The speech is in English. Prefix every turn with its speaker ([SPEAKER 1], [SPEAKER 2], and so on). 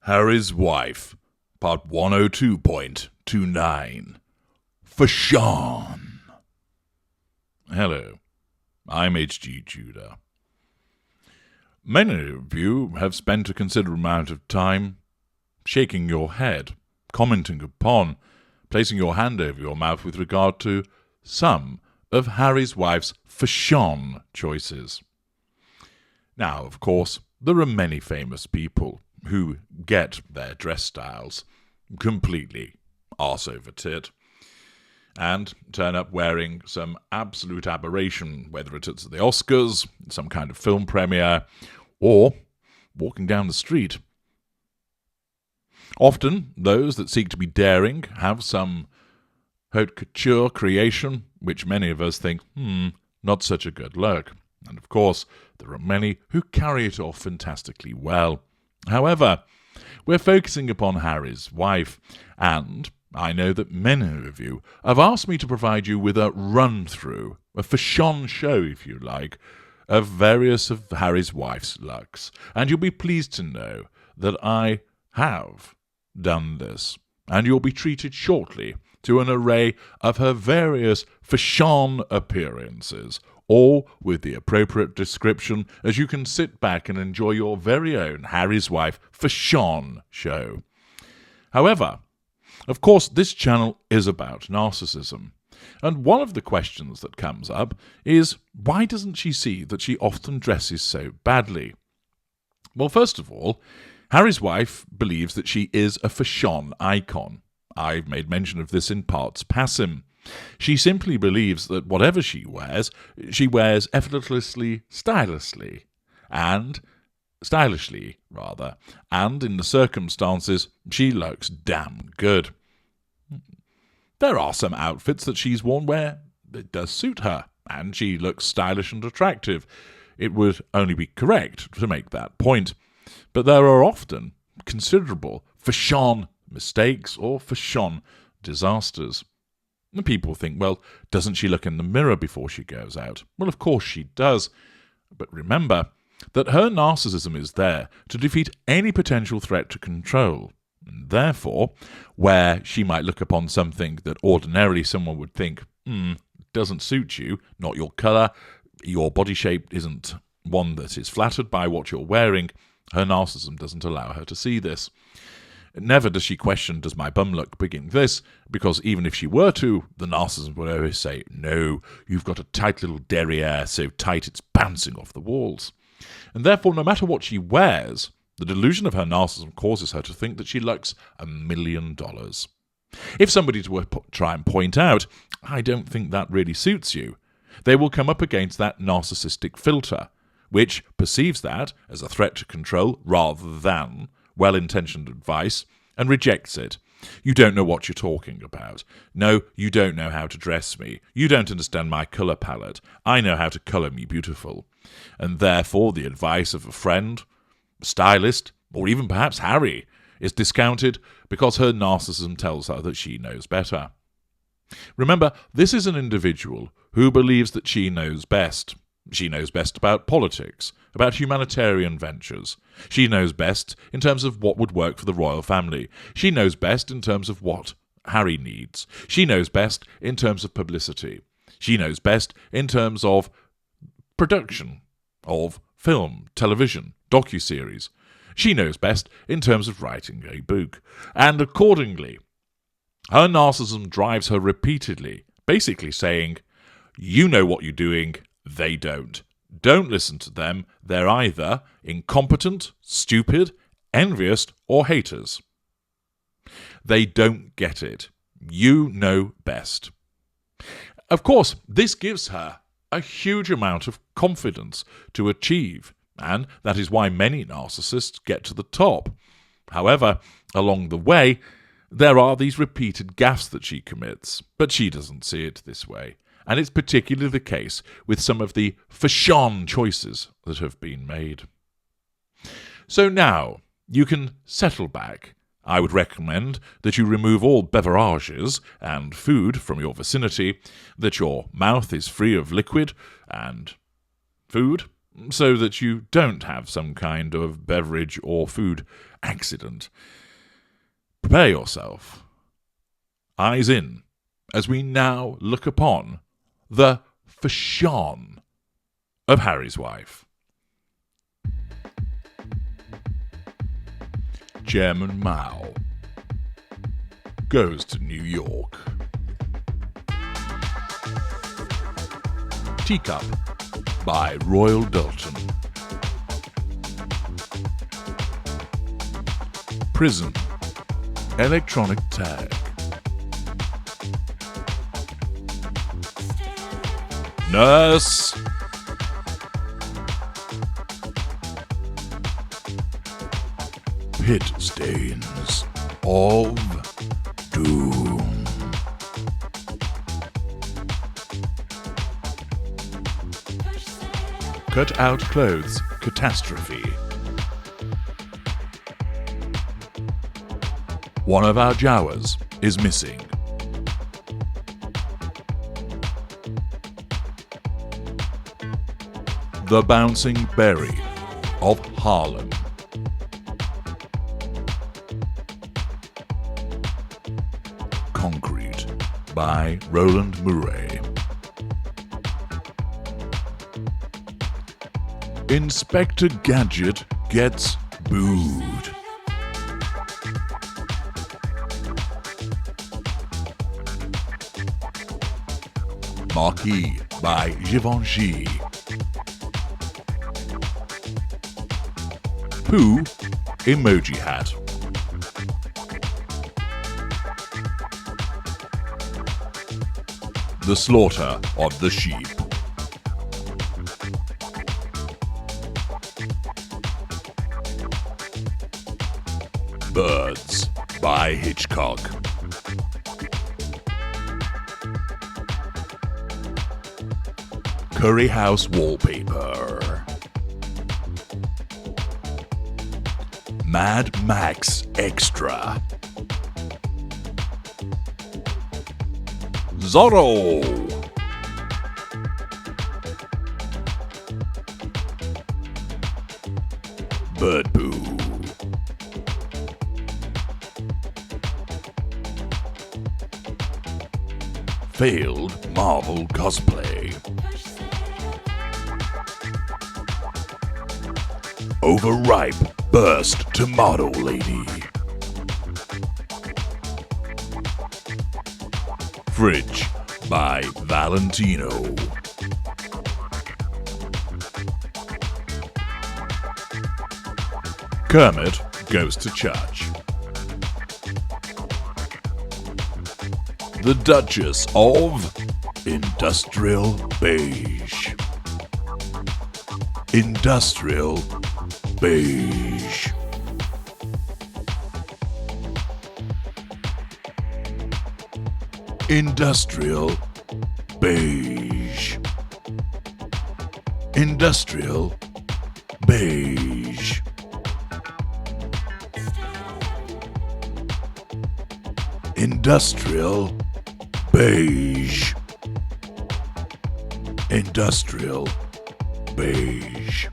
[SPEAKER 1] Harry's Wife, Part 102.29. Fash-Onnnn. Hello, I'm H.G. Tudor. Many of you have spent a considerable amount of time shaking your head, commenting upon, placing your hand over your mouth with regard to some of Harry's wife's Fash-Onnnn choices. Now, of course, there are many famous people who get their dress styles completely arse over tit and turn up wearing some absolute aberration, whether it's at the Oscars, some kind of film premiere, or walking down the street. Often, those that seek to be daring have some haute couture creation, which many of us think, not such a good look. And of course, there are many who carry it off fantastically well. However, we're focusing upon Harry's wife, and I know that many of you have asked me to provide you with a run-through, a Fash-Onnnn show, if you like, of various of Harry's wife's looks. And you'll be pleased to know that I have done this, and you'll be treated shortly to an array of her various Fash-Onnnn appearances, all with the appropriate description, as you can sit back and enjoy your very own Harry's Wife Fash-Onnnn show. However, of course, this channel is about narcissism, and one of the questions that comes up is, why doesn't she see that she often dresses so badly? Well, first of all, Harry's wife believes that she is a Fash-Onnnn icon. I've made mention of this in parts passim. She simply believes that whatever she wears effortlessly, stylishly, and in the circumstances, she looks damn good. There are some outfits that she's worn where it does suit her, and she looks stylish and attractive. It would only be correct to make that point. But there are often considerable Fash-Onnnn mistakes or Fash-Onnnn disasters. And people think, well, doesn't she look in the mirror before she goes out? Well, of course she does. But remember that her narcissism is there to defeat any potential threat to control. And therefore, where she might look upon something that ordinarily someone would think, doesn't suit you, not your colour, your body shape isn't one that is flattered by what you're wearing, her narcissism doesn't allow her to see this. Never does she question, does my bum look big in this? Because even if she were to, the narcissism would always say, no, you've got a tight little derriere, so tight it's bouncing off the walls. And therefore, no matter what she wears, the delusion of her narcissism causes her to think that she looks $1 million. If somebody were to try and point out, I don't think that really suits you, they will come up against that narcissistic filter, which perceives that as a threat to control rather than well-intentioned advice, and rejects it. You don't know what you're talking about. No, you don't know how to dress me. You don't understand my colour palette. I know how to colour me beautiful. And therefore the advice of a friend, a stylist, or even perhaps Harry, is discounted because her narcissism tells her that she knows better. Remember, this is an individual who believes that she knows best. She knows best about politics, about humanitarian ventures. She knows best in terms of what would work for the royal family. She knows best in terms of what Harry needs. She knows best in terms of publicity. She knows best in terms of production, of film, television, docuseries. She knows best in terms of writing a book. And accordingly, her narcissism drives her repeatedly, basically saying, you know what you're doing, they don't. Don't listen to them. They're either incompetent, stupid, envious, or haters. They don't get it. You know best. Of course, this gives her a huge amount of confidence to achieve, and that is why many narcissists get to the top. However, along the way, there are these repeated gaffes that she commits, but she doesn't see it this way. And it's particularly the case with some of the Fash-Onnnn choices that have been made. So now, you can settle back. I would recommend that you remove all beverages and food from your vicinity, that your mouth is free of liquid and food, so that you don't have some kind of beverage or food accident. Prepare yourself. Eyes in, as we now look upon the Fash-Onnnn of Harry's wife. Chairman Mao goes to New York. Teacup by Royal Dalton. Prison. Electronic tag. Nurse. Pit stains of doom. Cut out clothes catastrophe. One of our Jawas is missing. The Bouncing Berry of Harlem. Concrete by Roland Murray. Inspector Gadget gets booed. Markle by Givenchy. Pooh emoji hat. The slaughter of the sheep. Birds by Hitchcock. Curry House wallpaper. Mad Max Extra. Zorro. Bird poo. Failed Marvel cosplay. Overripe burst tomato lady. Fridge by Valentino. Kermit goes to church. The Duchess of Industrial Beige. Industrial Beige. Industrial Beige. Industrial Beige. Industrial Beige. Industrial Beige.